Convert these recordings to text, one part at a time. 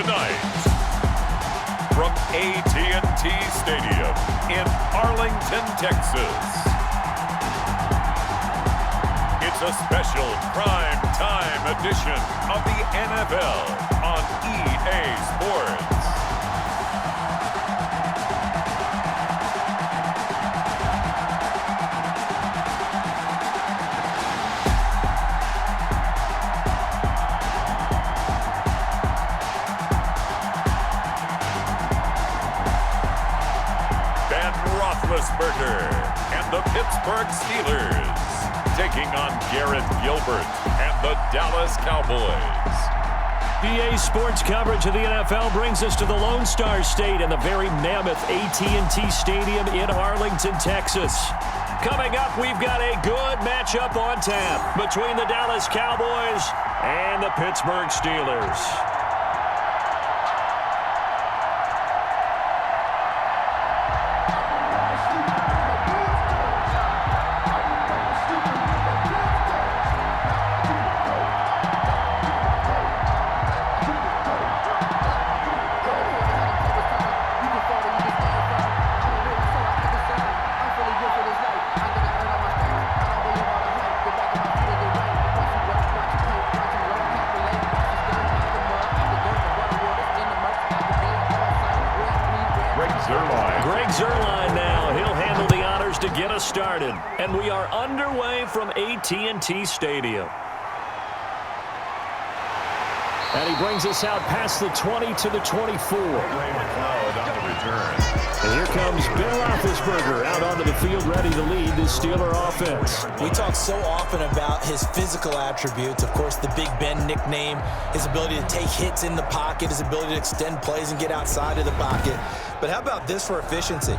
Tonight, from AT&T Stadium in Arlington, Texas, it's a special prime time edition of the NFL on EA Sports. Roethlisberger and the Pittsburgh Steelers taking on Garrett Gilbert and the Dallas Cowboys. EA Sports coverage of the NFL brings us to the Lone Star State and the very mammoth AT&T Stadium in Arlington, Texas. Coming up, we've got a good matchup on tap between the Dallas Cowboys and the Pittsburgh Steelers. Started, and we are underway from AT&T Stadium. And he brings us out past the 20 to the 24. And here comes Ben Roethlisberger out onto the field ready to lead the Steeler offense. We talk so often about his physical attributes. Of course, the Big Ben nickname, his ability to take hits in the pocket, his ability to extend plays and get outside of the pocket. But how about this for efficiency?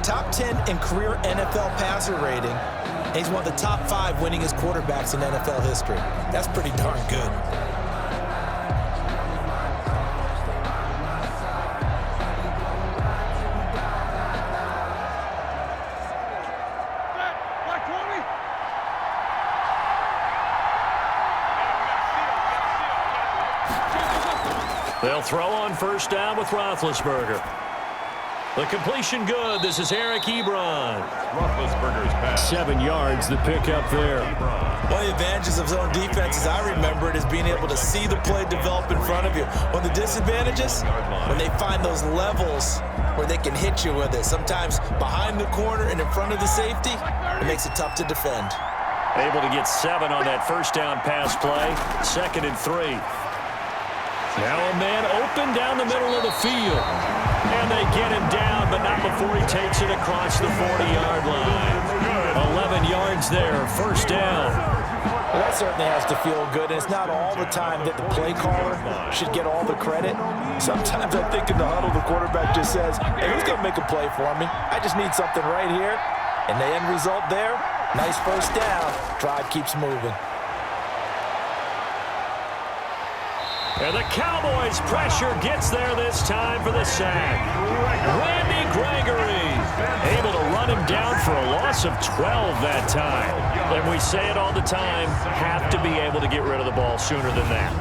Top 10 in career NFL passer rating. And he's one of the top 5 winningest quarterbacks in NFL history. That's pretty darn good. They'll throw on first down with Roethlisberger. The completion good. This is Eric Ebron. Roethlisberger's pass. 7 yards, the pickup there. One of the advantages of zone defense, as I remember it, is being able to see the play develop in front of you. One of the disadvantages, when they find those levels where they can hit you with it, sometimes behind the corner and in front of the safety, it makes it tough to defend. Able to get 7 on that first down pass play. 2nd and 3. Now a man open down the middle of the field. And they get him down, but not before he takes it across the 40-yard line. 11 yards there, first down. Well, that certainly has to feel good, and it's not all the time that the play caller should get all the credit. Sometimes I think in the huddle, the quarterback just says, hey, who's going to make a play for me? I just need something right here. And the end result there, nice first down. Drive keeps moving. And the Cowboys' pressure gets there this time for the sack. Randy Gregory able to run him down for a loss of 12 that time. And we say it all the time, have to be able to get rid of the ball sooner than that.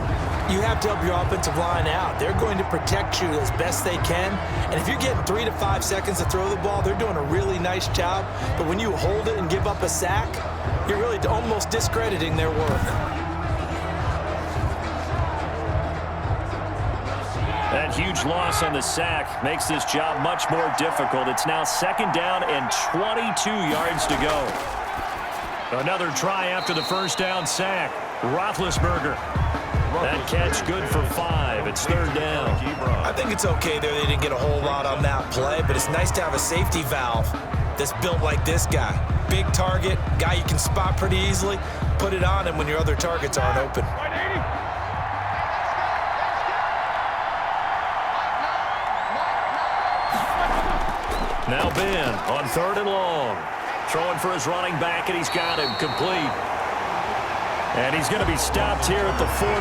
You have to help your offensive line out. They're going to protect you as best they can. And if you're getting 3 to 5 seconds to throw the ball, they're doing a really nice job. But when you hold it and give up a sack, you're really almost discrediting their work. That huge loss on the sack makes this job much more difficult. It's now 2nd down and 22 yards to go. Another try after the first down sack. Roethlisberger. That catch good for 5. It's 3rd down. I think it's okay there. They didn't get a whole lot on that play, but it's nice to have a safety valve that's built like this guy. Big target, guy you can spot pretty easily. Put it on him when your other targets aren't open. Now Ben on 3rd and long. Throwing for his running back, and he's got him complete. And he's going to be stopped here at the 43,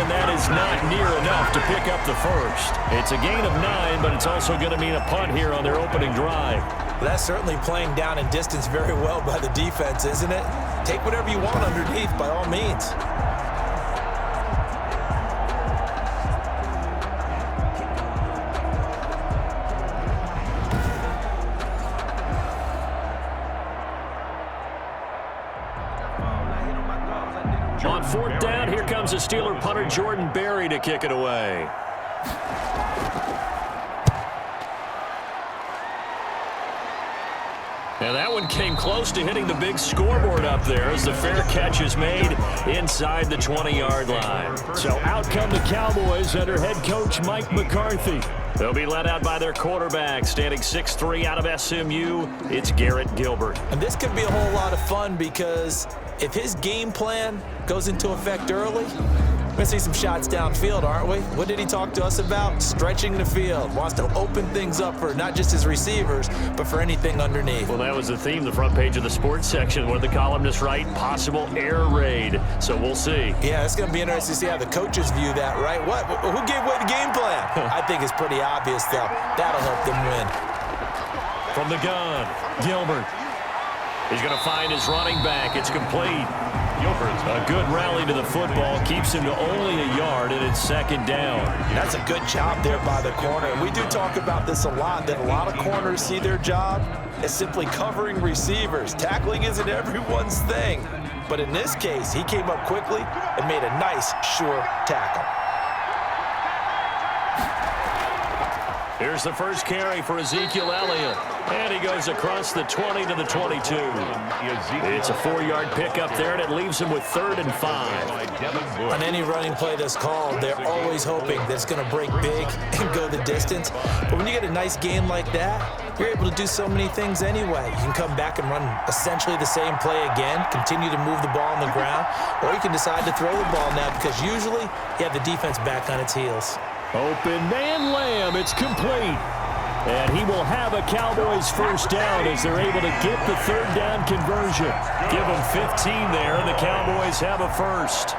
and that is not near enough to pick up the first. It's a gain of 9, but it's also going to mean a punt here on their opening drive. Well, that's certainly playing down in distance very well by the defense, isn't it? Take whatever you want underneath, by all means. On fourth down, here comes the Steeler punter Jordan Berry to kick it away. And that one came close to hitting the big scoreboard up there as the fair catch is made inside the 20-yard line. So out come the Cowboys under head coach Mike McCarthy. They'll be led out by their quarterback, standing 6'3" out of SMU. It's Garrett Gilbert. And this could be a whole lot of fun because if his game plan goes into effect early, we're going to see some shots downfield, aren't we? What did he talk to us about? Stretching the field. Wants to open things up for not just his receivers, but for anything underneath. Well, that was the theme, the front page of the sports section, where the columnists write possible air raid. So we'll see. Yeah, it's going to be interesting to see how the coaches view that, right? What? Who gave away the game plan? I think it's pretty obvious, though. That'll help them win. From the gun, Gilbert. He's going to find his running back. It's complete. A good rally to the football keeps him to only a yard, and it's second down. That's a good job there by the corner. We do talk about this a lot, that a lot of corners see their job as simply covering receivers. Tackling isn't everyone's thing. But in this case, he came up quickly and made a nice, sure tackle. Here's the first carry for Ezekiel Elliot. And he goes across the 20 to the 22. It's a 4-yard pickup there, and it leaves him with 3rd and 5. On any running play that's called, they're always hoping that it's going to break big and go the distance. But when you get a nice game like that, you're able to do so many things anyway. You can come back and run essentially the same play again, continue to move the ball on the ground, or you can decide to throw the ball now because usually you have the defense back on its heels. Open man Lamb. It's complete. And he will have a Cowboys first down as they're able to get the 3rd down conversion. Give them 15 there, and the Cowboys have a first.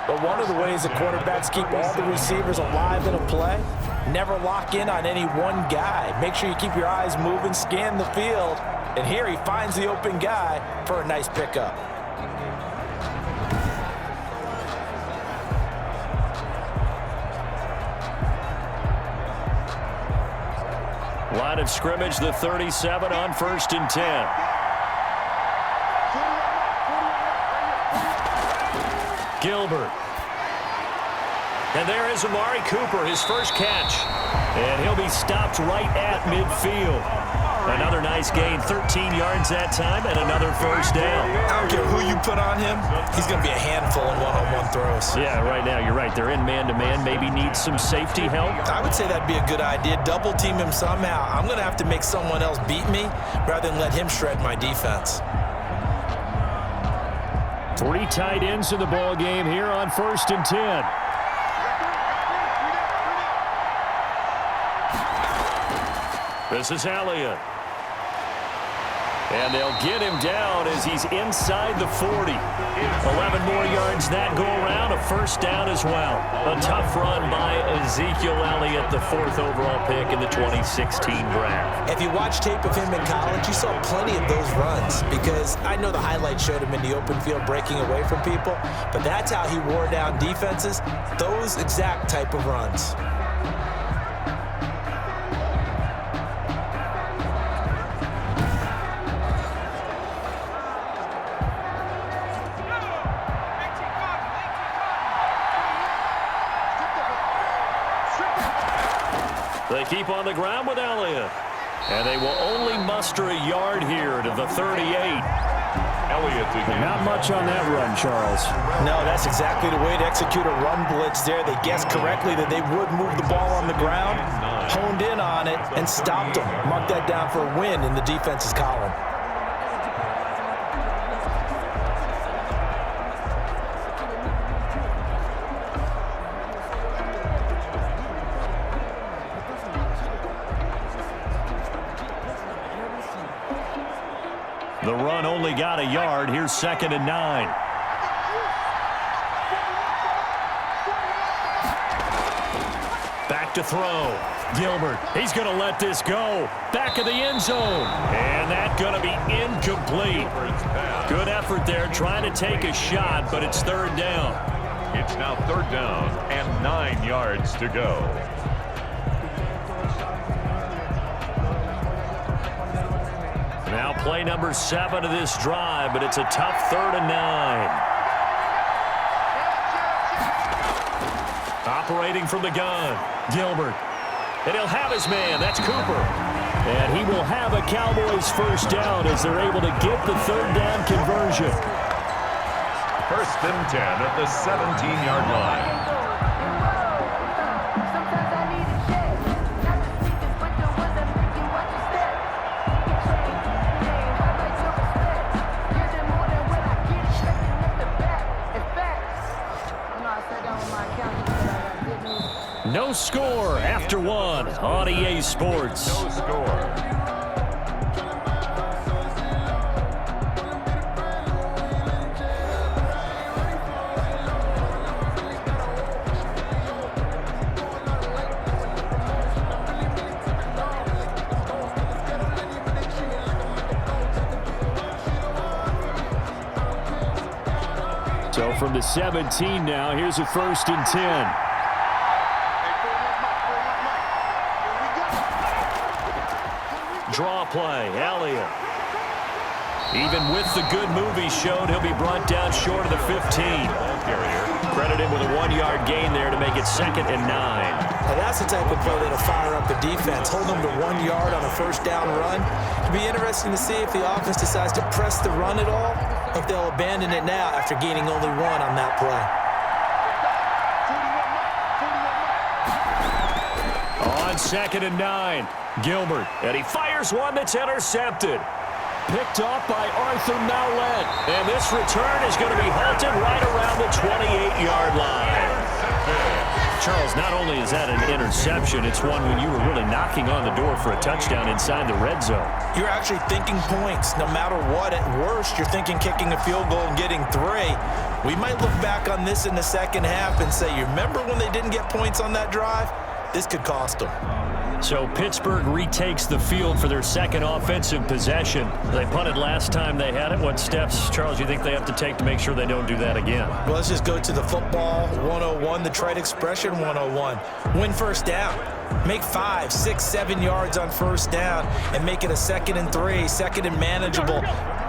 But one of the ways the quarterbacks keep all the receivers alive in a play, never lock in on any one guy. Make sure you keep your eyes moving, scan the field, and here he finds the open guy for a nice pickup. Line of scrimmage, the 37 on 1st and 10. Gilbert. And there is Amari Cooper, his first catch. And he'll be stopped right at midfield. Another nice gain, 13 yards that time, and another first down. I don't care who you put on him, he's going to be a handful in one-on-one throws. Yeah, right now, you're right. They're in man-to-man, maybe needs some safety help. I would say that'd be a good idea. Double team him somehow. I'm going to have to make someone else beat me rather than let him shred my defense. 3 tight ends in the ball game here on 1st and 10. This is Elliot. And they'll get him down as he's inside the 40. 11 more yards that go around, a first down as well. A tough run by Ezekiel Elliot, the 4th overall pick in the 2016 draft. If you watch tape of him in college, you saw plenty of those runs because I know the highlights showed him in the open field breaking away from people, but that's how he wore down defenses, those exact type of runs. They keep on the ground with Elliott. And they will only muster a yard here to the 38. Not much on that run, Charles. No, that's exactly the way to execute a run blitz there. They guessed correctly that they would move the ball on the ground, honed in on it, and stopped them. Mark that down for a win in the defense's column. The run only got a yard. Here's 2nd and 9. Back to throw. Gilbert, he's going to let this go. Back of the end zone. And that's going to be incomplete. Good effort there trying to take a shot, but it's 3rd down. It's now 3rd down and 9 yards to go. Now play number 7 of this drive, but it's a tough 3rd and 9. Operating from the gun, Gilbert. And he'll have his man. That's Cooper. And he will have a Cowboys first down as they're able to get the third down conversion. First and 10 at the 17-yard line. No score after one on EA Sports. No score. So from the 17 now, here's a first and 10. Draw play, Elliot. Even with the good move he showed, he'll be brought down short of the 15. Credit him with a 1-yard gain there to make it 2nd and 9. Now that's the type of play that'll fire up the defense. Hold them to 1 yard on a first down run. It'll be interesting to see if the offense decides to press the run at all, or if they'll abandon it now after gaining only 1 on that play. On 2nd and 9, Gilbert. And he fires one that's intercepted. Picked off by Arthur Mallett. And this return is going to be halted right around the 28-yard line. Charles, not only is that an interception, it's one when you were really knocking on the door for a touchdown inside the red zone. You're actually thinking points. No matter what, at worst, you're thinking kicking a field goal and getting 3. We might look back on this in the second half and say, you remember when they didn't get points on that drive? This could cost them. So Pittsburgh retakes the field for their second offensive possession. They punted last time they had it. What steps, Charles, you think they have to take to make sure they don't do that again? Well, let's just go to the football 101, the trite expression 101. Win first down. Make 5, 6, 7 yards on first down and make it a 2nd and 3, 2nd and manageable.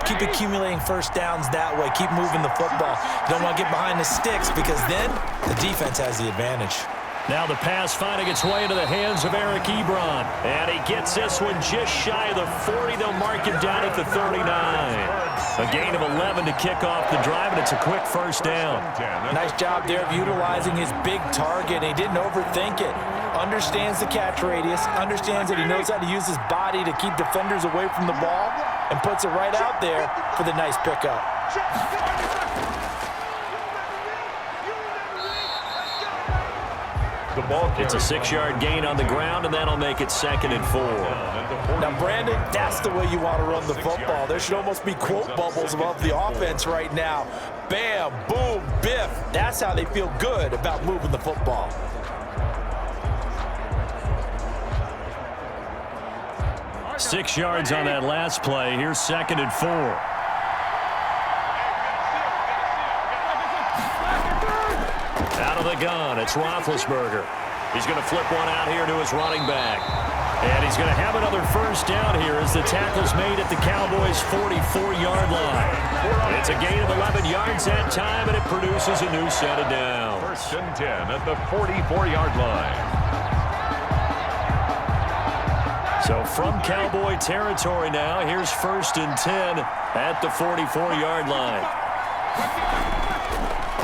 Keep accumulating first downs that way. Keep moving the football. You don't want to get behind the sticks because then the defense has the advantage. Now the pass finding its way into the hands of Eric Ebron. And he gets this one just shy of the 40. They'll mark him down at the 39. A gain of 11 to kick off the drive, and it's a quick first down. Nice job there of utilizing his big target. He didn't overthink it. Understands the catch radius. Understands that he knows how to use his body to keep defenders away from the ball. And puts it right out there for the nice pickup. It's a 6-yard gain on the ground, and that'll make it 2nd and 4. Now, Brandon, that's the way you want to run the football. There should almost be quote bubbles above the offense right now. Bam, boom, biff. That's how they feel good about moving the football. Six yards on that last play. Here's 2nd and 4. Out of the gun, it's Roethlisberger. He's going to flip one out here to his running back. And he's going to have another first down here as the tackle's made at the Cowboys' 44-yard line. It's a gain of 11 yards that time, and it produces a new set of downs. First and 10 at the 44-yard line. So from Cowboy territory now, here's 1st and 10 at the 44-yard line.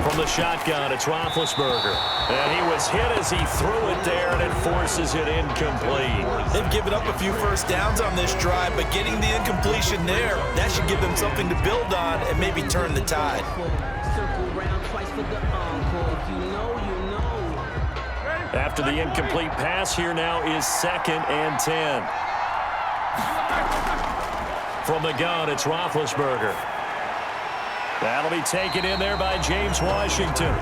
From the shotgun, it's Roethlisberger. And he was hit as he threw it there, and it forces it incomplete. They've given up a few first downs on this drive, but getting the incompletion there, that should give them something to build on and maybe turn the tide. After the incomplete pass, here now is 2nd and 10. From the gun, it's Roethlisberger. That'll be taken in there by James Washington.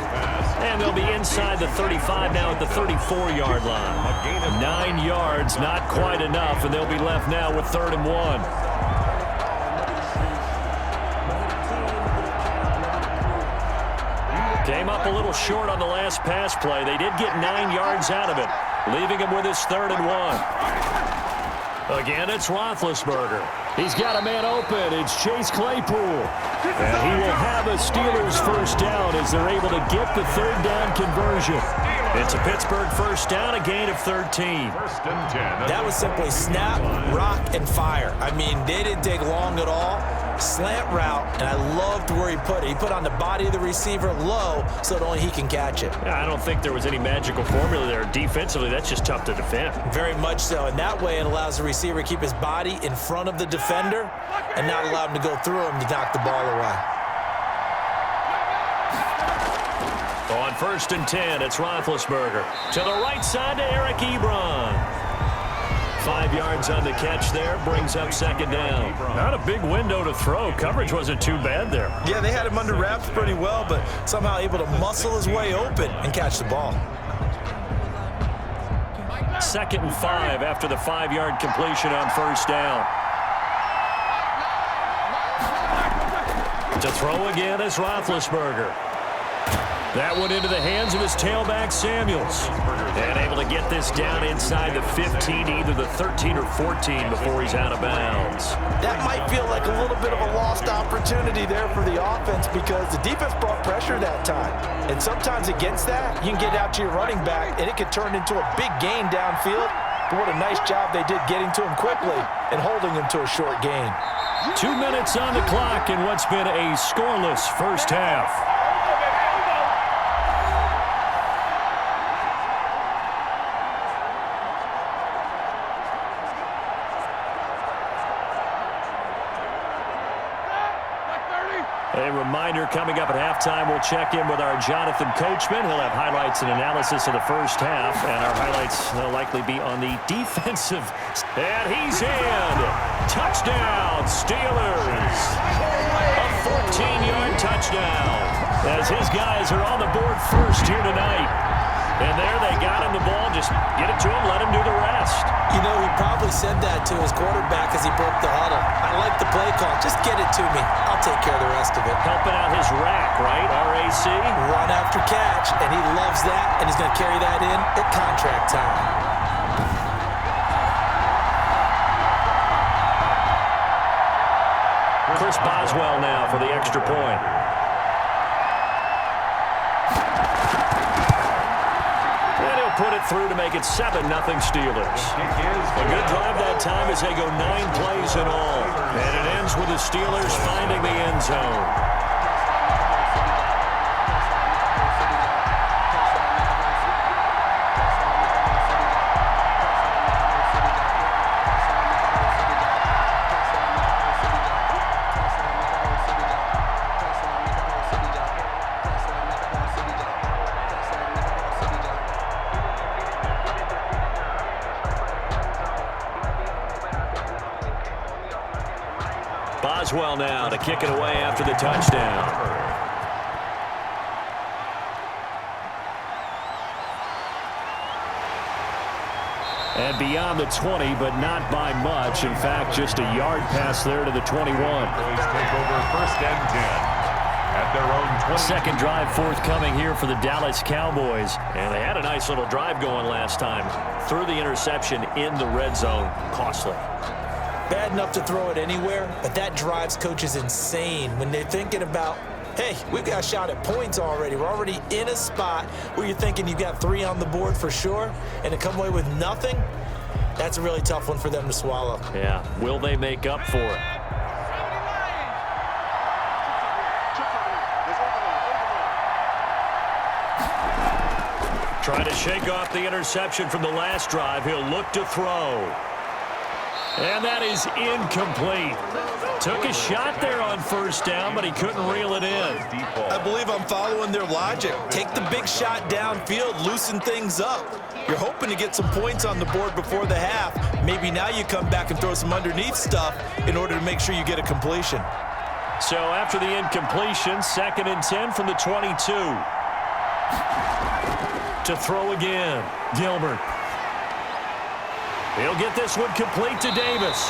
And they'll be inside the 35 now at the 34-yard line. 9 yards, not quite enough, and they'll be left now with 3rd and 1. Came up a little short on the last pass play. They did get 9 yards out of it, leaving him with his 3rd and 1. Again, it's Roethlisberger. He's got a man open. It's Chase Claypool. And he will have a Steelers first down as they're able to get the third down conversion. It's a Pittsburgh first down, a gain of 13. First and 10. That was simply snap, rock, and fire. I mean, they didn't take long at all. Slant route, and I loved where he put it. He put on the body of the receiver low so that only he can catch it. I don't think there was any magical formula there. Defensively, that's just tough to defend. Very much so, and that way it allows the receiver to keep his body in front of the defender and not allow him to go through him to knock the ball away. On first and 10, it's Roethlisberger. To the right side to Eric Ebron. 5 yards on the catch there, brings up second down. Not a big window to throw. Coverage wasn't too bad there. Yeah, they had him under wraps pretty well, but somehow able to muscle his way open and catch the ball. 2nd and 5 after the 5-yard completion on first down. To throw again is Roethlisberger. That one into the hands of his tailback, Samuels. And able to get this down inside the 15, either the 13 or 14 before he's out of bounds. That might feel like a little bit of a lost opportunity there for the offense because the defense brought pressure that time. And sometimes against that, you can get out to your running back, and it could turn into a big gain downfield. But what a nice job they did getting to him quickly and holding him to a short gain. 2 minutes on the clock in what's been a scoreless first half. A reminder coming up at halftime, we'll check in with our Jonathan Coachman. He'll have highlights and analysis of the first half, and our highlights will likely be on the defensive. And he's in. Touchdown, Steelers. A 14-yard touchdown as his guys are on the board first here tonight. And there they got him the ball. Just get it to him, let him do the rest. You know, he probably said that to his quarterback as he broke the huddle. I like the play call. Just get it to me. I'll take care of the rest of it. Helping out his rack, right? RAC. Run after catch, and he loves that, and he's going to carry that in at contract time. Chris Boswell now for the extra point. Put it through to make it 7-0 Steelers. A good drive that time as they go 9 plays in all. And it ends with the Steelers finding the end zone. Boswell now to kick it away after the touchdown. And beyond the 20, but not by much. In fact, just a yard pass there to the 21. Take over first and 10 at their own 20. Second drive forthcoming here for the Dallas Cowboys. And they had a nice little drive going last time. Threw the interception in the red zone. Costly. Bad enough to throw it anywhere, but that drives coaches insane when they're thinking about, hey, we've got a shot at points already. We're already in a spot where you're thinking you've got 3 on the board for sure, and to come away with nothing, that's a really tough one for them to swallow. Yeah, will they make up for it? Trying to shake off the interception from the last drive. He'll look to throw. And that is incomplete. Took a shot there on first down, but he couldn't reel it in. I believe I'm following their logic. Take the big shot downfield, loosen things up. You're hoping to get some points on the board before the half. Maybe now you come back and throw some underneath stuff in order to make sure you get a completion. So after the incompletion, 2nd and 10 from the 22. To throw again, Gilbert. He'll get this one complete to Davis.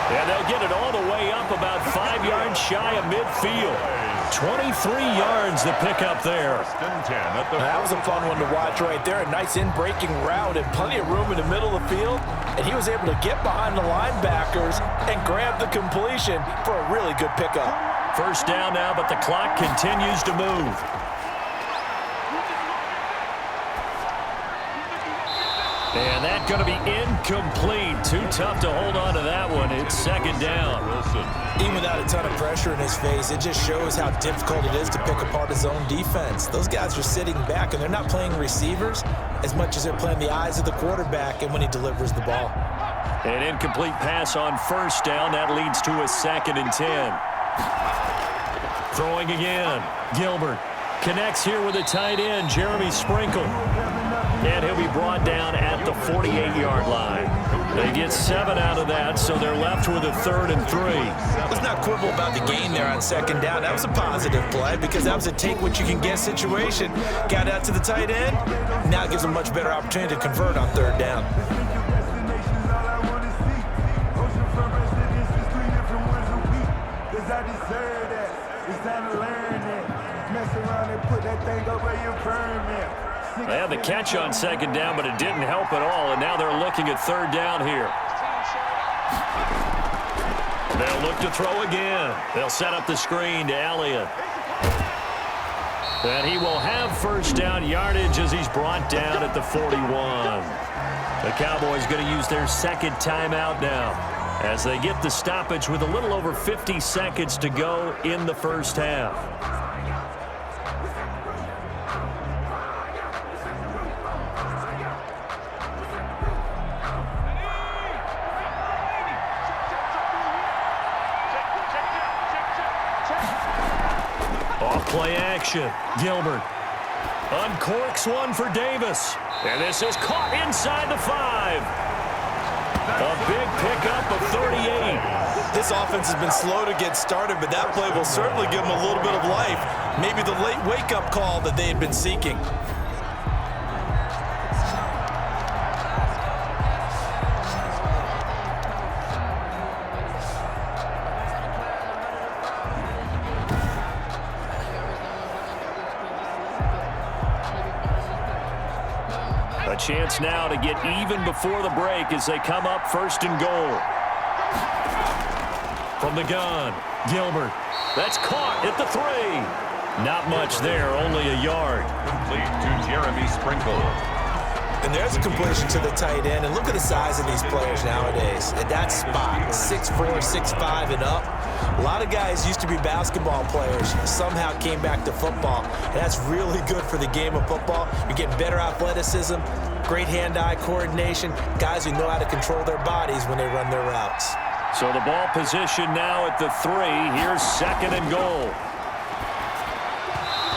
And they'll get it all the way up about 5 yards shy of midfield. 23 yards to pick up there. That was a fun one to watch right there. A nice in-breaking route and plenty of room in the middle of the field. And he was able to get behind the linebackers and grab the completion for a really good pickup. First down now, but the clock continues to move. And that's going to be incomplete. Too tough to hold on to that one. It's second down. Even without a ton of pressure in his face, it just shows how difficult it is to pick apart his own defense. Those guys are sitting back, and they're not playing receivers as much as they're playing the eyes of the quarterback and when he delivers the ball. An incomplete pass on first down. That leads to a 2nd and 10. Throwing again. Gilbert connects here with a tight end, Jeremy Sprinkle. And he'll be brought down at the 48-yard line. They get 7 out of that, so they're left with a 3rd and 3. Let's not quibble about the gain there on second down. That was a positive play because that was a take-what-you-can-get situation. Got out to the tight end. Now it gives them a much better opportunity to convert on 3rd down. They had the catch on second down, but it didn't help at all, and now they're looking at 3rd down here. They'll look to throw again. They'll set up the screen to Elliot. And he will have first down yardage as he's brought down at the 41. The Cowboys going to use their 2nd timeout now as they get the stoppage with a little over 50 seconds to go in the first half. Play action. Gilbert uncorks one for Davis. And this is caught inside the 5. A big pickup of 38. This offense has been slow to get started, but that play will certainly give them a little bit of life. Maybe the late wake-up call that they had been seeking. Chance now to get even before the break as they come up 1st and goal. From the gun, Gilbert. That's caught at the 3. Not much there, only a yard. Complete to Jeremy Sprinkle. And there's a completion to the tight end. And look at the size of these players nowadays. At that spot, 6'4", 6'5", and up. A lot of guys used to be basketball players, somehow came back to football. And that's really good for the game of football. You're getting better athleticism, great hand-eye coordination, guys who know how to control their bodies when they run their routes. So the ball position now at the 3. Here's 2nd and goal.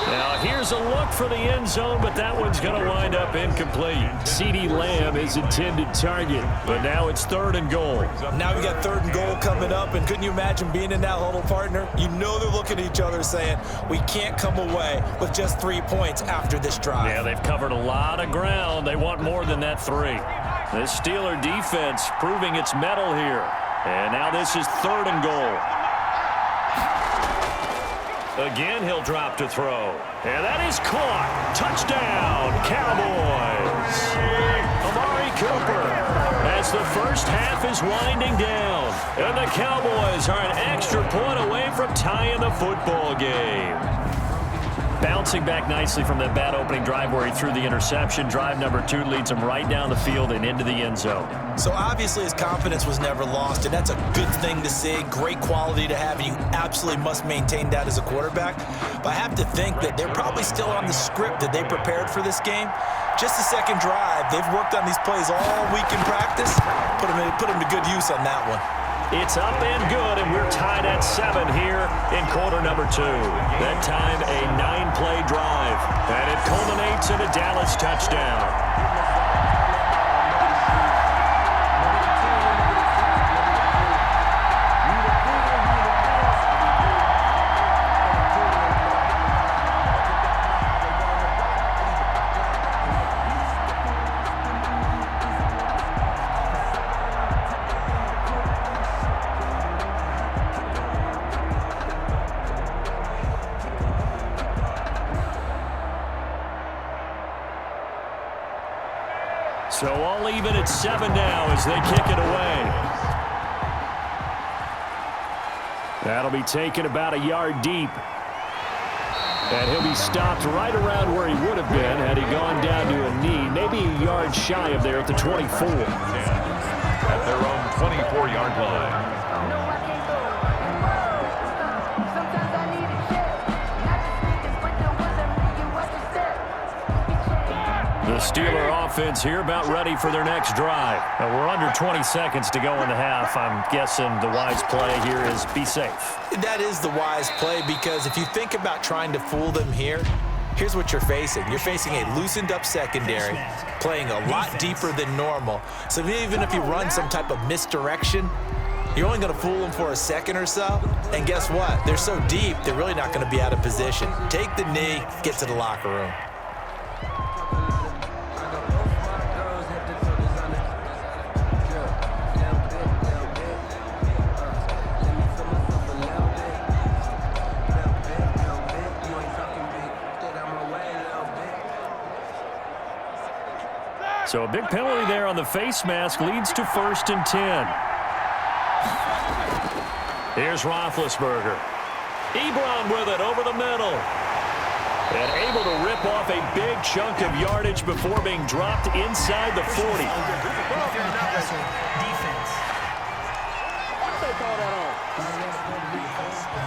Now here's a look for the end zone, but that one's going to wind up incomplete. CeeDee Lamb is intended target, but now it's 3rd and goal. Now we got 3rd and goal coming up, and couldn't you imagine being in that huddle, partner? You know they're looking at each other saying, we can't come away with just 3 points after this drive. Yeah, they've covered a lot of ground. They want more than that 3. This Steeler defense proving its mettle here. And now this is 3rd and goal. Again, he'll drop to throw. And that is caught. Touchdown, Cowboys. Amari Cooper as the first half is winding down. And the Cowboys are an extra point away from tying the football game. Bouncing back nicely from that bad opening drive where he threw the interception. Drive number 2 leads him right down the field and into the end zone. So obviously his confidence was never lost, and that's a good thing to see. Great quality to have, and you absolutely must maintain that as a quarterback. But I have to think that they're probably still on the script that they prepared for this game. Just the second drive, they've worked on these plays all week in practice. Put them to good use on that one. It's up and good, and we're tied at 7 here in quarter number 2. That time a 9-play drive, and it culminates in a Dallas touchdown. So all even at 7 now as they kick it away. That'll be taken about a yard deep. And he'll be stopped right around where he would have been had he gone down to a knee, maybe a yard shy of there at the 24. At their own 24-yard line. The Steeler offense here about ready for their next drive. Now we're under 20 seconds to go in the half. I'm guessing the wise play here is be safe. That is the wise play because if you think about trying to fool them here, here's what you're facing. You're facing a loosened up secondary, playing a lot deeper than normal. So even if you run some type of misdirection, you're only going to fool them for a second or so. And guess what? They're so deep, they're really not going to be out of position. Take the knee, get to the locker room. So a big penalty there on the face mask leads to 1st and 10. Here's Roethlisberger. Ebron with it over the middle. And able to rip off a big chunk of yardage before being dropped inside the 40.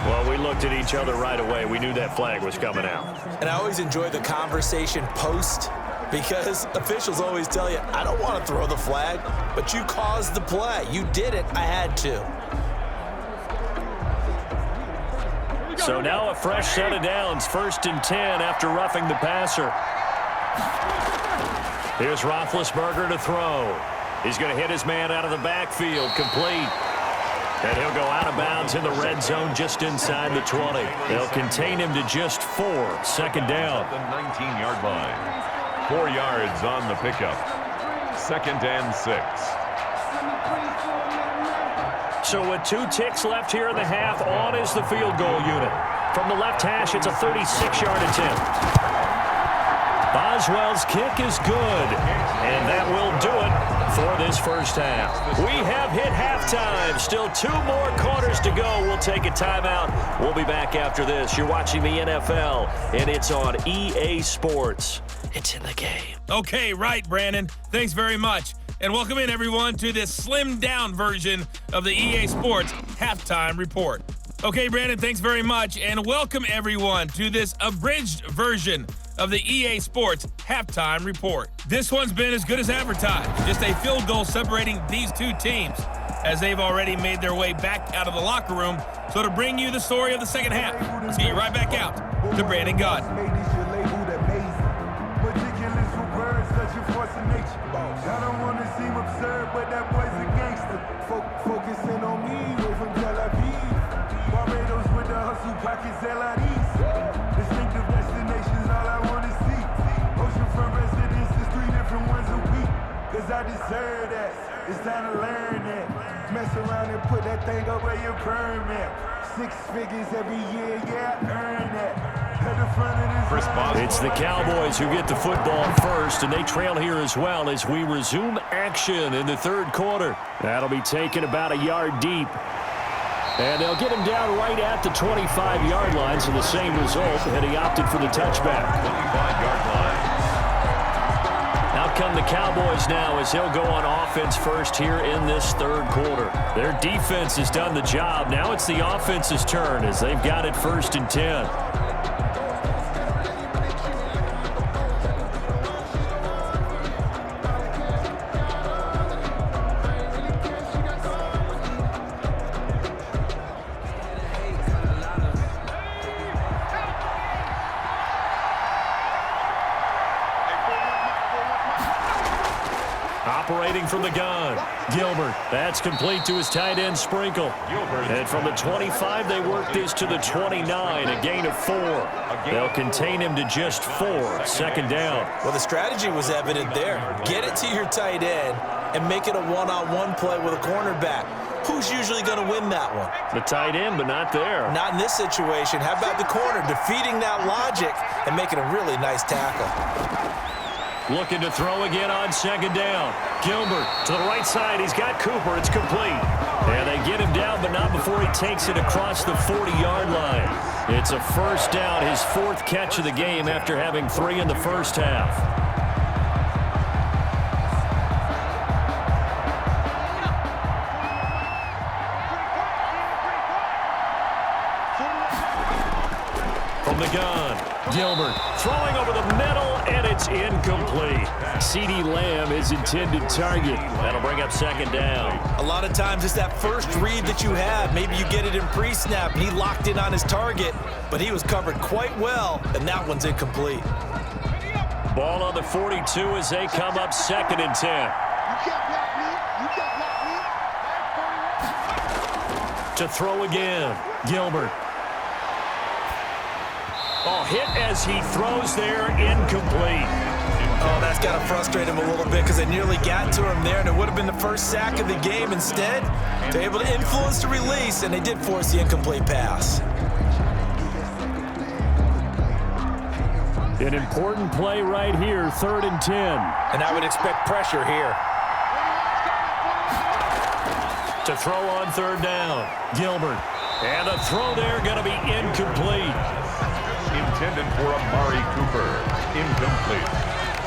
Well, we looked at each other right away. We knew that flag was coming out. And I always enjoy the conversation post because officials always tell you, I don't want to throw the flag, but you caused the play. You did it. I had to. So now a fresh set of downs, 1st and 10 after roughing the passer. Here's Roethlisberger to throw. He's going to hit his man out of the backfield, complete. And he'll go out of bounds in the red zone just inside the 20. They'll contain him to just 4, 2nd down. The 19-yard line. 4 yards on the pickup. 2nd and 6. So with 2 ticks left here in the half, on is the field goal unit. From the left hash, it's a 36-yard attempt. Boswell's kick is good, and that will do it for this first half. We have hit halftime. Still 2 more quarters to go. We'll take a timeout. We'll be back after this. You're watching the NFL, and it's on EA Sports. It's in the game. Okay, right, Brandon. Thanks very much. And welcome in, everyone, to this slimmed-down version of the EA Sports Halftime Report. Okay, Brandon, thanks very much. And welcome, everyone, to this abridged version of the EA Sports Halftime Report. This one's been as good as advertised. Just a field goal separating these 2 teams as they've already made their way back out of the locker room. So to bring you the story of the second half, let's get you right back out to Brandon Godden. I don't want to seem absurd, but that boy's a gangster. Focusing on me, way from Tel Aviv. Barbados with the hustle pockets, LIDs. Distinctive destinations, all I want to see. Oceanfront residences, 3 different ones a week. Cause I deserve that. It's time to learn that. Mess around and put that thing up where your permit. 6 figures every year, yeah, I earn that. It's the Cowboys who get the football first, and they trail here as well as we resume action in the 3rd quarter. That'll be taken about a yard deep. And they'll get him down right at the 25-yard line, so the same result, and he opted for the touchback. 25-yard line. Out come the Cowboys now as he'll go on offense first here in this 3rd quarter. Their defense has done the job. Now it's the offense's turn as they've got it 1st and 10. Operating from the gun, Gilbert. That's complete to his tight end, Sprinkle. And from the 25, they work this to the 29, a gain of 4. They'll contain him to just 4, 2nd down. Well, the strategy was evident there. Get it to your tight end and make it a one-on-one play with a cornerback. Who's usually going to win that one? The tight end, but not there. Not in this situation. How about the corner defeating that logic and making a really nice tackle? Looking to throw again on second down. Gilbert to the right side. He's got Cooper. It's complete. And they get him down, but not before he takes it across the 40-yard line. It's a first down, his fourth catch of the game after having 3 in the first half. From the gun, Gilbert throwing over the middle, and it's incomplete. CeeDee Lamb, his intended target. That'll bring up second down. A lot of times it's that first read that you have. Maybe you get it in pre-snap, and he locked in on his target, but he was covered quite well, and that one's incomplete. Ball on the 42 as they come up 2nd and 10. To throw again, Gilbert. Oh, hit as he throws there, incomplete. Oh, that's got to frustrate him a little bit because they nearly got to him there, and it would have been the first sack of the game. Instead, they're able to influence the release, and they did force the incomplete pass. An important play right here, 3rd and 10. And I would expect pressure here. To throw on 3rd down, Gilbert. And a throw there going to be incomplete. Intended for Amari Cooper. Incomplete.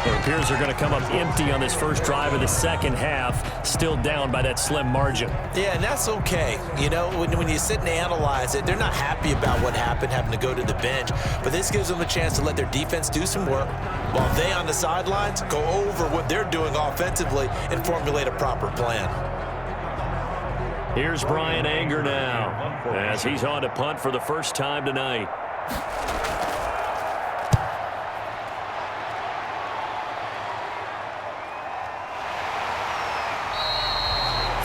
It appears they're going to come up empty on this first drive of the second half, still down by that slim margin. Yeah, and that's okay. You know, when you sit and analyze it, they're not happy about what happened, having to go to the bench. But this gives them a chance to let their defense do some work while they on the sidelines go over what they're doing offensively and formulate a proper plan. Here's Brian Anger now as he's on to punt for the first time tonight.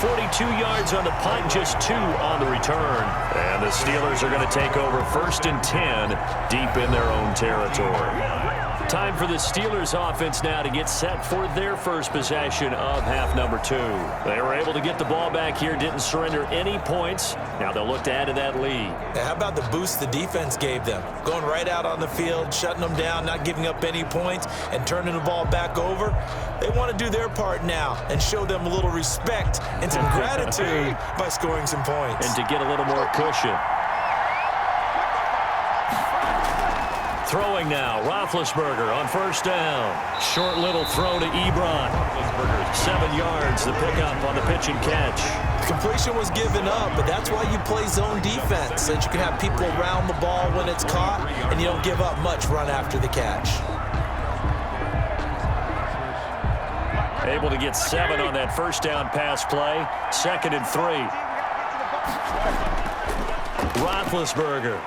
42 yards on the punt, just 2 on the return. And the Steelers are going to take over 1st and 10 deep in their own territory. Time for the Steelers offense now to get set for their first possession of half number 2. They were able to get the ball back here, didn't surrender any points. Now they'll look to add to that lead. How about the boost the defense gave them? Going right out on the field, shutting them down, not giving up any points, and turning the ball back over. They want to do their part now and show them a little respect and some gratitude by scoring some points. And to get a little more cushion. Throwing now, Roethlisberger on 1st down. Short little throw to Ebron. 7 yards, the pickup on the pitch and catch. Completion was given up, but that's why you play zone defense, so that you can have people around the ball when it's caught, and you don't give up much run after the catch. Able to get 7 on that first down pass play. 2nd and 3. Roethlisberger.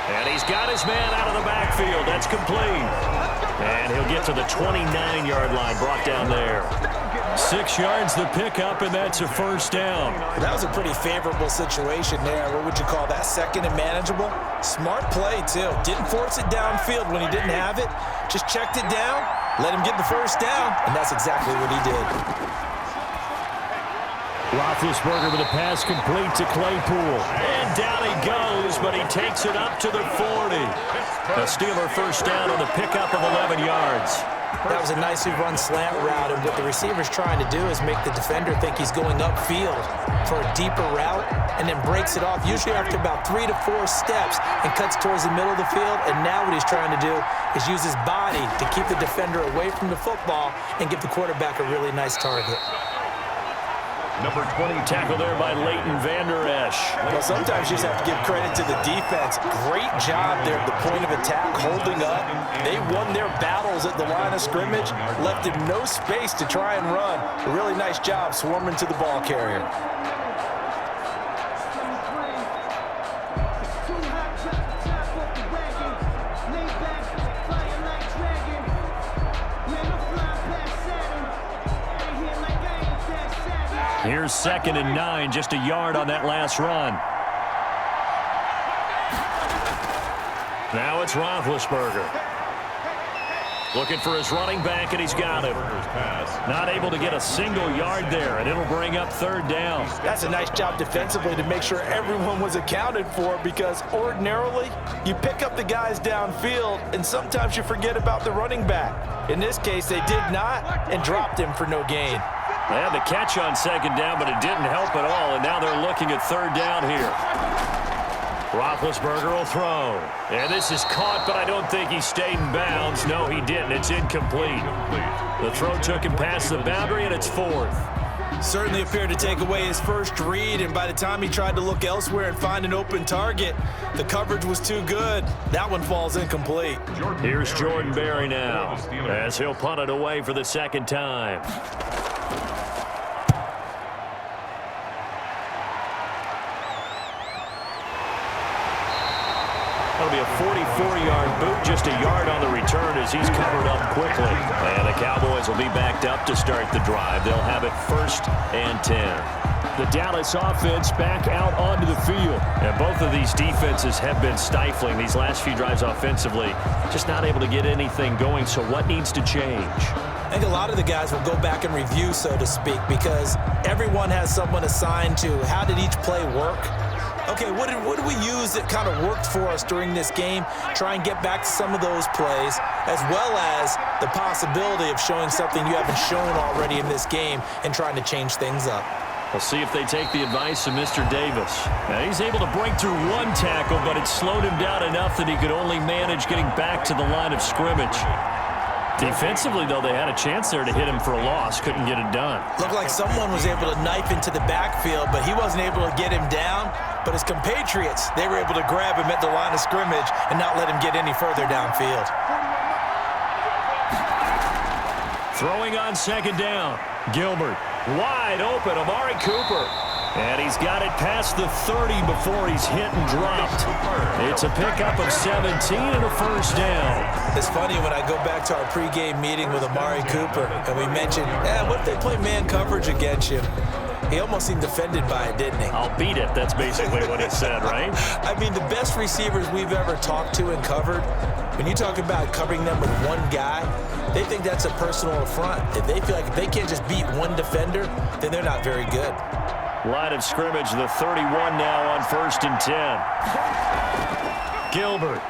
And he's got his man out of the backfield. That's complete. And he'll get to the 29-yard line, brought down there. 6 yards the pickup, and that's a first down. That was a pretty favorable situation there. What would you call that? 2nd and manageable? Smart play, too. Didn't force it downfield when he didn't have it. Just checked it down, let him get the first down, and that's exactly what he did. Roethlisberger with a pass complete to Claypool. And down he goes, but he takes it up to the 40. A Steeler first down on the pickup of 11 yards. That was a nicely run slant route, and what the receiver's trying to do is make the defender think he's going upfield for a deeper route, and then breaks it off, usually after about 3 to 4 steps, and cuts towards the middle of the field. And now what he's trying to do is use his body to keep the defender away from the football and give the quarterback a really nice target. Number 20, tackle there by Leighton Vander Esch. Well, sometimes you just have to give credit to the defense. Great job there at the point of attack, holding up. They won their battles at the line of scrimmage, left him no space to try and run. A really nice job swarming to the ball carrier. Here's 2nd and 9, just a yard on that last run. Now it's Roethlisberger. Looking for his running back, and he's got him. Not able to get a single yard there, and it'll bring up third down. That's a nice job defensively to make sure everyone was accounted for, because ordinarily you pick up the guys downfield and sometimes you forget about the running back. In this case, they did not and dropped him for no gain. They had the catch on second down, but it didn't help at all, and now they're looking at third down here. Roethlisberger will throw. And this is caught, but I don't think he stayed in bounds. No, he didn't. It's incomplete. The throw took him past the boundary, and it's fourth. Certainly appeared to take away his first read, and by the time he tried to look elsewhere and find an open target, the coverage was too good. That one falls incomplete. Here's Jordan Berry now, as he'll punt it away for the second time. That'll be a 44-yard boot, just a yard on the return as he's covered up quickly. And the Cowboys will be backed up to start the drive. They'll have it 1st and 10. The Dallas offense back out onto the field. And both of these defenses have been stifling these last few drives offensively. Just not able to get anything going, so what needs to change? I think a lot of the guys will go back and review, so to speak, because everyone has someone assigned to how did each play work. Okay, what did we use that kind of worked for us during this game? Try and get back to some of those plays, as well as the possibility of showing something you haven't shown already in this game and trying to change things up. We'll see if they take the advice of Mr. Davis. Now, he's able to break through one tackle, but it slowed him down enough that he could only manage getting back to the line of scrimmage. Defensively, though, they had a chance there to hit him for a loss. Couldn't get it done. Looked like someone was able to knife into the backfield, but he wasn't able to get him down. But his compatriots, they were able to grab him at the line of scrimmage and not let him get any further downfield. Throwing on second down. Gilbert, wide open. Amari Cooper. And he's got it past the 30 before he's hit and dropped. It's a pickup of 17 and a first down. It's funny when I go back to our pregame meeting with Amari Cooper and we mentioned, what if they play man coverage against you? He almost seemed offended by it, didn't he? I'll beat it. That's basically what he said, right? I mean, the best receivers we've ever talked to and covered, when you talk about covering them with one guy, they think that's a personal affront. If they feel like if they can't just beat one defender, then they're not very good. Line of scrimmage, the 31 now on 1st and 10. Gilbert.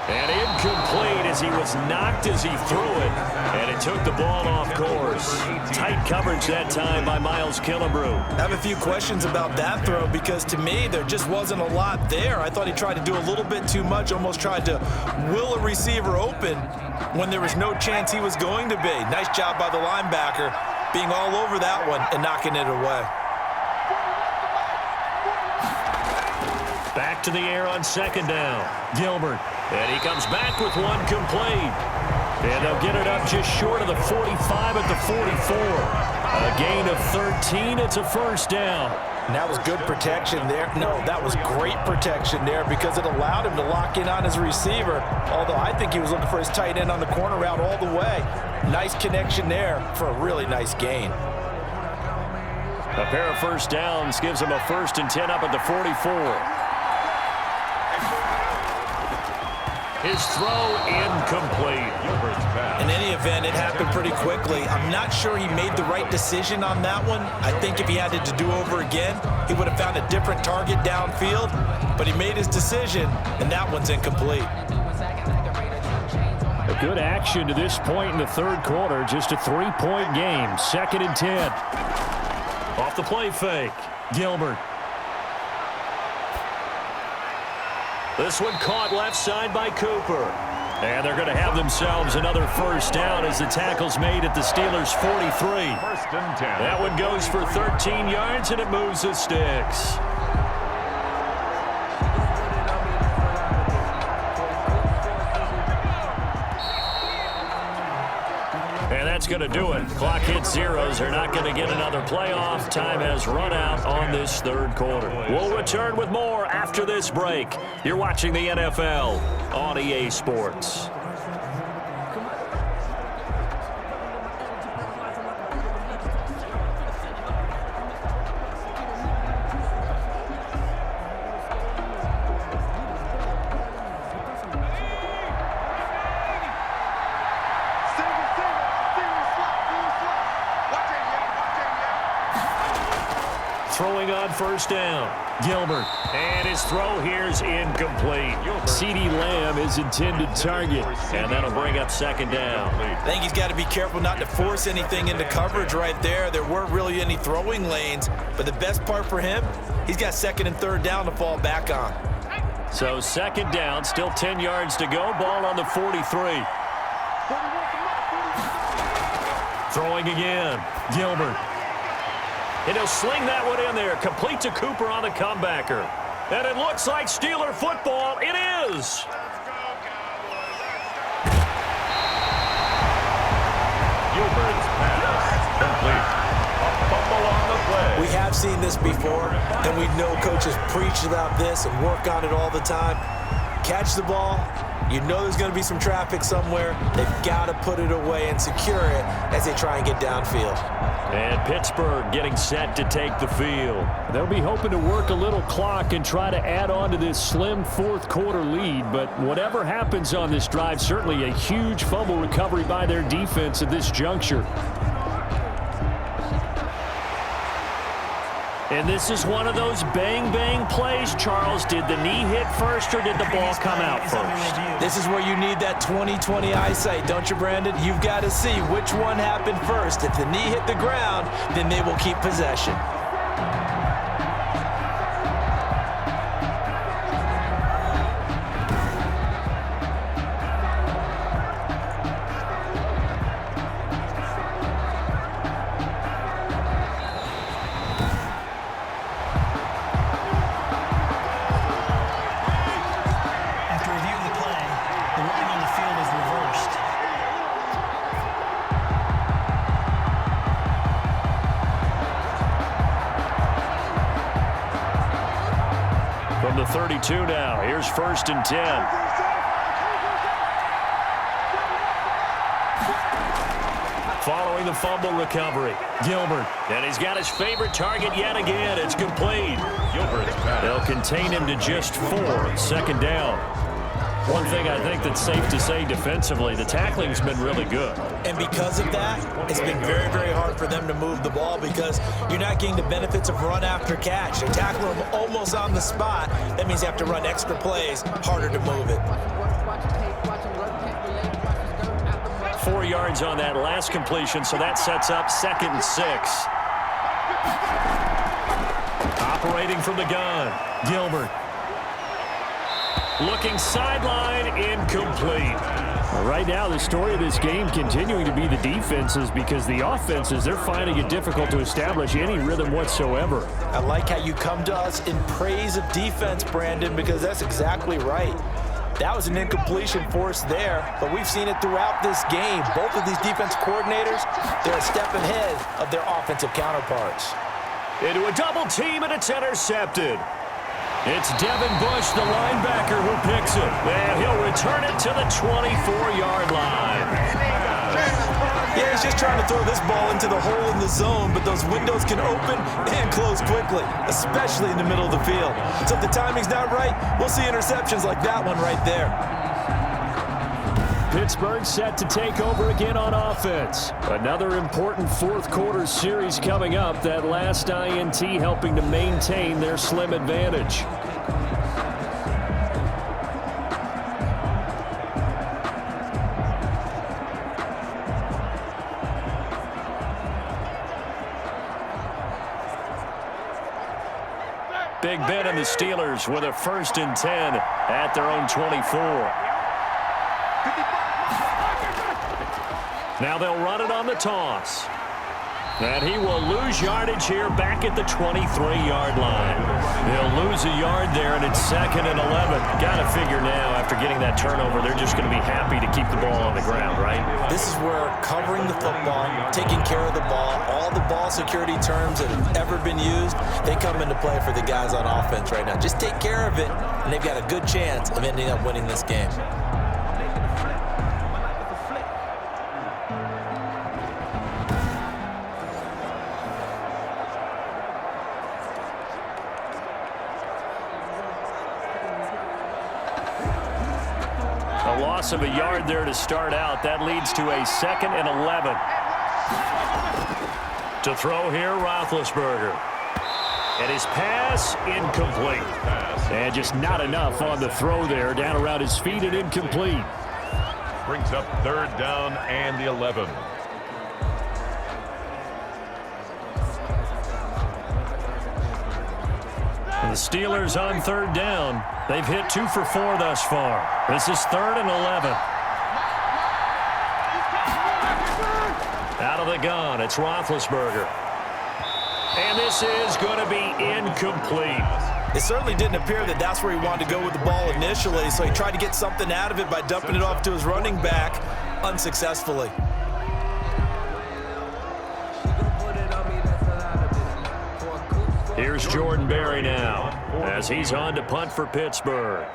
And incomplete as he was knocked as he threw it. And it took the ball off course. Tight coverage that time by Miles Killebrew. I have a few questions about that throw because to me there just wasn't a lot there. I thought he tried to do a little bit too much, almost tried to will a receiver open when there was no chance he was going to be. Nice job by the linebacker being all over that one and knocking it away. Back to the air on second down. Gilbert. And he comes back with one complete. And they'll get it up just short of the 45 at the 44. A gain of 13. It's a first down. And that was good protection there. No, that was great protection there because it allowed him to lock in on his receiver. Although I think he was looking for his tight end on the corner route all the way. Nice connection there for a really nice gain. A pair of first downs gives him a 1st and 10 up at the 44. His throw incomplete. In any event, it happened pretty quickly. I'm not sure he made the right decision on that one. I think if he had it to do over again, he would have found a different target downfield. But he made his decision, and that one's incomplete. A good action to this point in the third quarter. Just a 3-point game. 2nd and 10. Off the play fake. Gilbert. This one caught left side by Cooper. And they're going to have themselves another first down as the tackle's made at the Steelers' 43. 1st and 10. That one goes for 13 yards, and it moves the sticks. And that's going to do it. Clock hits zeros. They're not going to get another playoff. Time has run out on this third quarter. We'll return with more after this break. You're watching the NFL on EA Sports. Throwing on first down. Gilbert. And his throw here is incomplete. CeeDee Lamb is intended target. And that'll bring up second down. I think he's got to be careful not to force anything into coverage right there. There weren't really any throwing lanes. But the best part for him, he's got second and third down to fall back on. So second down, still 10 yards to go. Ball on the 43. Throwing again. Gilbert. And he'll sling that one in there. Complete to Cooper on the comebacker. And it looks like Steeler football. It is. Gilbert's pass complete. A fumble on the play. We have seen this before, and we know coaches preach about this and work on it all the time. Catch the ball. You know there's going to be some traffic somewhere. They've got to put it away and secure it as they try and get downfield. And Pittsburgh getting set to take the field. They'll be hoping to work a little clock and try to add on to this slim fourth quarter lead. But whatever happens on this drive, certainly a huge fumble recovery by their defense at this juncture. And this is one of those bang-bang plays, Charles. Did the knee hit first or did the ball come out first? This is where you need that 20/20 eyesight, don't you, Brandon? You've got to see which one happened first. If the knee hit the ground, then they will keep possession. From the 32 now, here's 1st and 10. Following the fumble recovery, Gilbert. And he's got his favorite target yet again. It's complete. They'll contain him to just 4. 2nd down. One thing I think that's safe to say defensively, the tackling's been really good. And because of that, it's been very, very hard for them to move the ball because you're not getting the benefits of run after catch. They tackle them almost on the spot. That means you have to run extra plays, harder to move it. 4 yards on that last completion, so that sets up 2nd and 6. Operating from the gun, Gilbert. Looking sideline, incomplete. Right now, the story of this game continuing to be the defenses because the offenses, they're finding it difficult to establish any rhythm whatsoever. I like how you come to us in praise of defense, Brandon, because that's exactly right. That was an incompletion forced there, but we've seen it throughout this game. Both of these defense coordinators, they're a step ahead of their offensive counterparts. Into a double team, and it's intercepted. It's Devin Bush, the linebacker, who picks it. And he'll return it to the 24-yard line. Yeah, he's just trying to throw this ball into the hole in the zone, but those windows can open and close quickly, especially in the middle of the field. So if the timing's not right, we'll see interceptions like that one right there. Pittsburgh set to take over again on offense. Another important fourth quarter series coming up. That last INT helping to maintain their slim advantage. Big Ben and the Steelers with a 1st and 10 at their own 24. Now they'll run it on the toss. And he will lose yardage here back at the 23-yard line. They'll lose a yard there, and it's 2nd and 11. Got to figure now, after getting that turnover, they're just going to be happy to keep the ball on the ground, right? This is where covering the football, taking care of the ball, all the ball security terms that have ever been used, they come into play for the guys on offense right now. Just take care of it, and they've got a good chance of ending up winning this game. Of a yard there to start out. That leads to a 2nd and 11. To throw here, Roethlisberger. And his pass incomplete. And just not enough on the throw there. Down around his feet and incomplete. Brings up 3rd down and the 11. And the Steelers on 3rd down. They've hit 2 for 4 thus far. This is 3rd and 11. Out of the gun, it's Roethlisberger. And this is going to be incomplete. It certainly didn't appear that that's where he wanted to go with the ball initially, so he tried to get something out of it by dumping it off to his running back unsuccessfully. Here's Jordan Berry now as he's on to punt for Pittsburgh.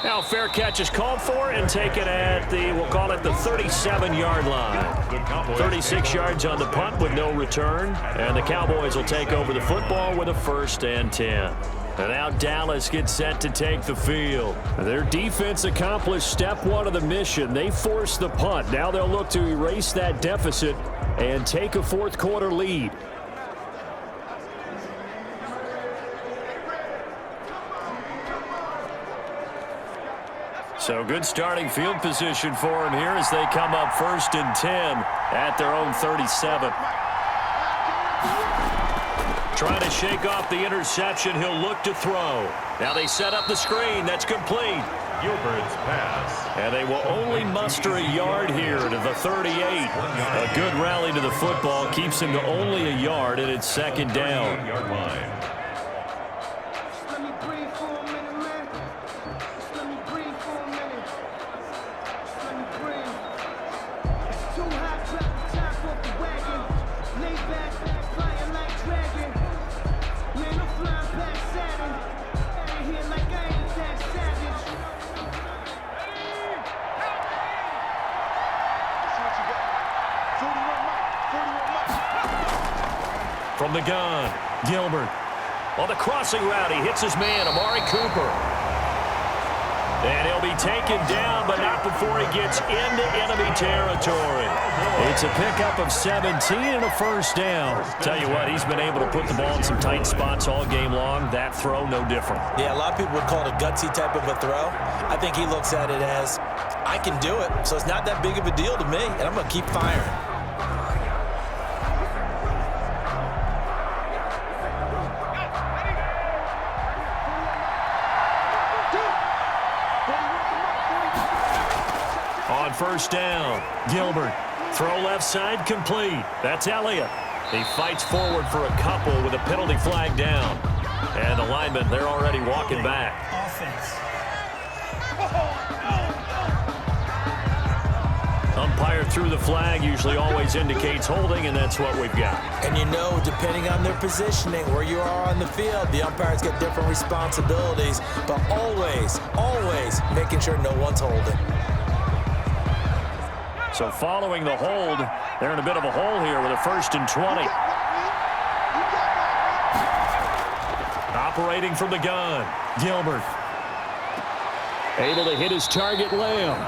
Now fair catch is called for and taken at the, we'll call it the 37-yard line. 36 yards on the punt with no return. And the Cowboys will take over the football with a 1st and 10. And now Dallas gets set to take the field. Their defense accomplished step 1 of the mission. They forced the punt. Now they'll look to erase that deficit and take a 4th quarter lead. So good starting field position for him here as they come up 1st and 10 at their own 37. Trying to shake off the interception. He'll look to throw. Now they set up the screen. That's complete. Gilbert's pass. And they will only muster a yard here to the 38. A good rally to the football keeps him to only a yard, and it's 2nd down. Yard line. From the gun, Gilbert. On the crossing route, he hits his man, Amari Cooper. And he'll be taken down, but not before he gets into enemy territory. It's a pickup of 17 and a 1st down. Tell you what, he's been able to put the ball in some tight spots all game long. That throw, no different. Yeah, a lot of people would call it a gutsy type of a throw. I think he looks at it as, I can do it, so it's not that big of a deal to me, and I'm going to keep firing. On 1st down, Gilbert. Throw left side, complete. That's Elliot. He fights forward for a couple with a penalty flag down. And the linemen, they're already walking back. Umpire threw the flag, usually always indicates holding, and that's what we've got. And you know, depending on their positioning, where you are on the field, the umpires get different responsibilities, but always making sure no one's holding. So following the hold, they're in a bit of a hole here with a 1st and 20. Operating from the gun, Gilbert. Able to hit his target, Lamb.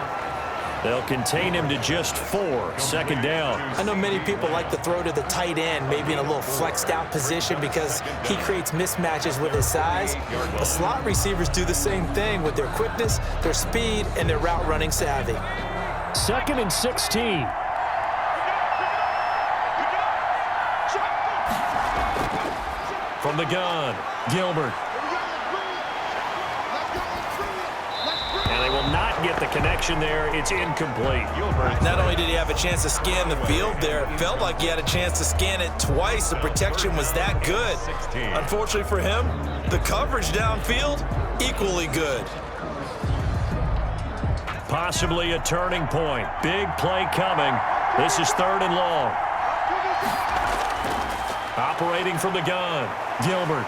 They'll contain him to just 4, 2nd down. I know many people like to throw to the tight end, maybe in a little flexed out position because he creates mismatches with his size. The slot receivers do the same thing with their quickness, their speed, and their route running savvy. 2nd and 16. From the gun, Gilbert. And they will not get the connection there. It's incomplete. Not only did he have a chance to scan the field there, it felt like he had a chance to scan it twice. The protection was that good. Unfortunately for him, the coverage downfield, equally good. Possibly a turning point. Big play coming. This is 3rd and long. Operating from the gun, Gilbert.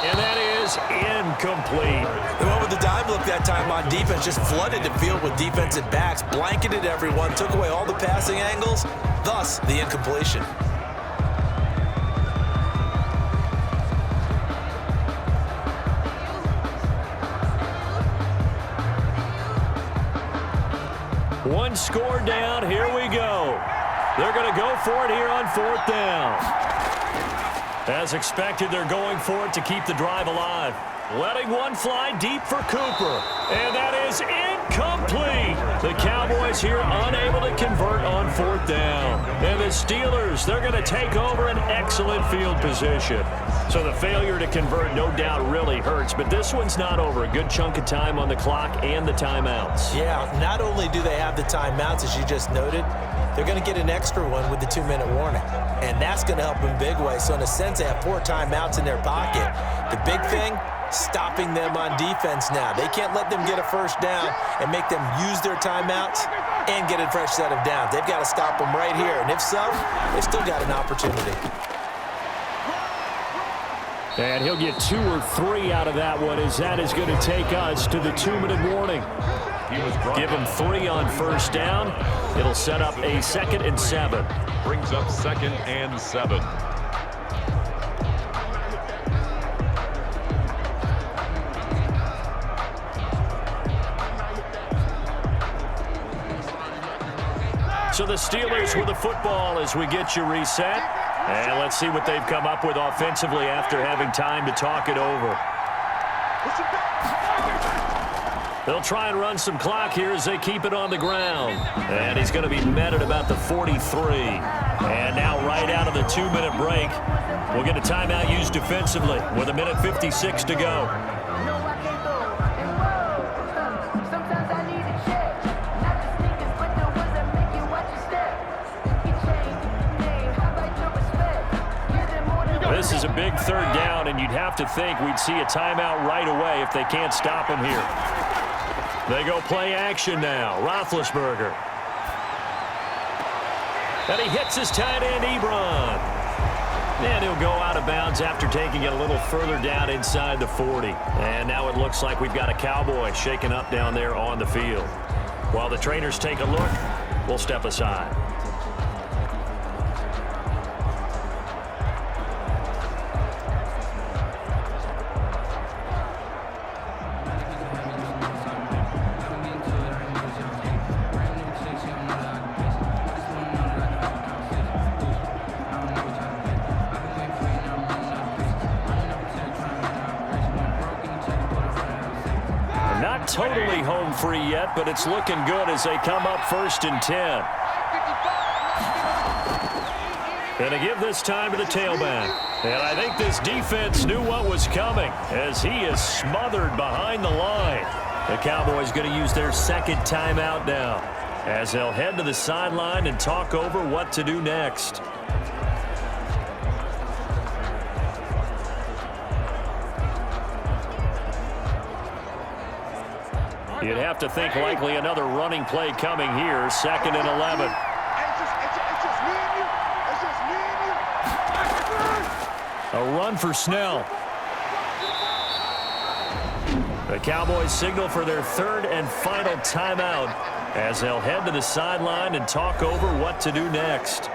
And that is incomplete. They went with the dime look that time on defense, just flooded the field with defensive backs, blanketed everyone, took away all the passing angles, thus the incompletion. One score down. Here we go. They're going to go for it here on 4th down. As expected, they're going for it to keep the drive alive. Letting one fly deep for Cooper. And that is incomplete. The Cowboys here unable to convert on 4th down. And the Steelers, they're going to take over an excellent field position. So the failure to convert no doubt really hurts, but this one's not over. A good chunk of time on the clock and the timeouts. Yeah, not only do they have the timeouts, as you just noted, they're going to get an extra one with the 2-minute warning. And that's going to help in big way. So in a sense, they have 4 timeouts in their pocket. The big thing, stopping them on defense now. They can't let them get a first down and make them use their timeouts and get a fresh set of downs. They've got to stop them right here. And if so, they've still got an opportunity. And he'll get 2 or 3 out of that one, as that is going to take us to the 2-minute warning. Give him 3 on first down. It'll set up a 2nd and 7. Brings up 2nd and 7. So the Steelers with the football as we get you reset. And let's see what they've come up with offensively after having time to talk it over. They'll try and run some clock here as they keep it on the ground. And he's going to be met at about the 43. And now right out of the 2-minute break, we'll get a timeout used defensively with 1:56 to go. This is a big 3rd down, and you'd have to think we'd see a timeout right away if they can't stop him here. They go play action now. Roethlisberger. And he hits his tight end, Ebron. And he'll go out of bounds after taking it a little further down inside the 40. And now it looks like we've got a Cowboy shaken up down there on the field. While the trainers take a look, we'll step aside. Totally home free yet, but it's looking good as they come up 1st and 10. Going to give this time to the tailback. And I think this defense knew what was coming as he is smothered behind the line. The Cowboys going to use their 2nd timeout now as they'll head to the sideline and talk over what to do next. You'd have to think likely another running play coming here, 2nd and 11. A run for Snell. The Cowboys signal for their 3rd and final timeout as they'll head to the sideline and talk over what to do next.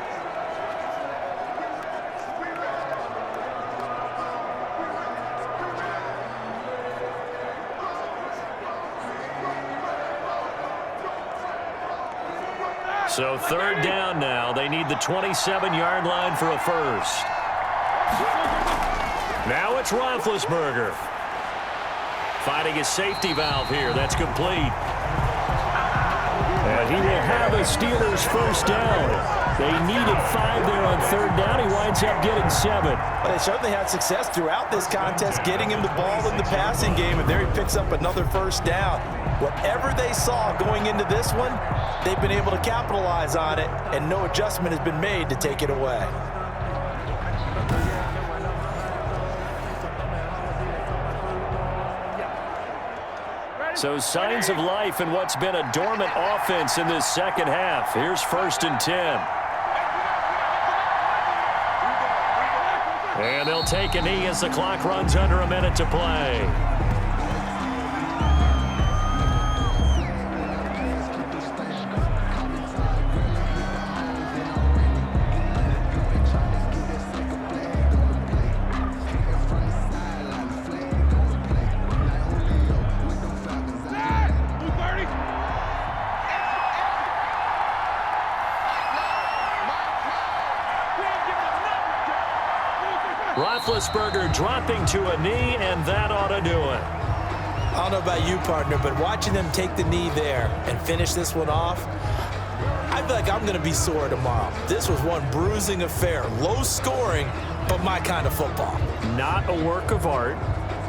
So 3rd down now. They need the 27-yard line for a first. Now it's Roethlisberger. Finding his safety valve here. That's complete. And he will have a Steelers first down. They needed 5 there on 3rd down. He winds up getting 7. Well, they certainly had success throughout this contest getting him the ball in the passing game, and there he picks up another first down. Whatever they saw going into this one, they've been able to capitalize on it, and no adjustment has been made to take it away. So signs of life in what's been a dormant offense in this 2nd half. Here's 1st and 10. And they'll take a knee as the clock runs under a minute to play. Roethlisberger dropping to a knee, and that ought to do it. I don't know about you, partner, but watching them take the knee there and finish this one off, I feel like I'm going to be sore tomorrow. This was one bruising affair. Low scoring, but my kind of football. Not a work of art,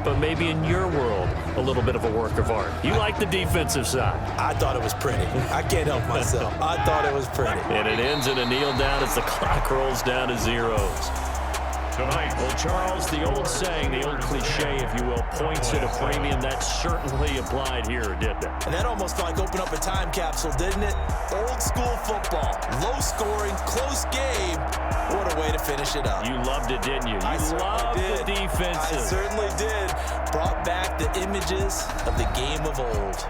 but maybe in your world, a little bit of a work of art. You like the defensive side. I thought it was pretty. I can't help myself. I thought it was pretty. And it ends in a kneel down as the clock rolls down to zeros. Tonight, Well, Charles, the old saying, the old cliche, if you will, points at a premium, that certainly applied here, didn't it? And that almost like opened up a time capsule, didn't it? Old school football, low scoring, close game. What a way to finish it up. You loved it, didn't you? I You loved did. the defensive. I certainly did. Brought back the images of the game of old.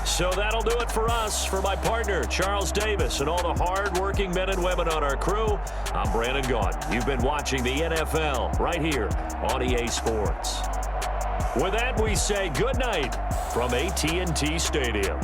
So that'll do it for us. For my partner, Charles Davis, and all the hard-working men and women on our crew, I'm Brandon Gaudin. You've been watching the NFL right here on EA Sports. With that, we say good night from AT&T Stadium.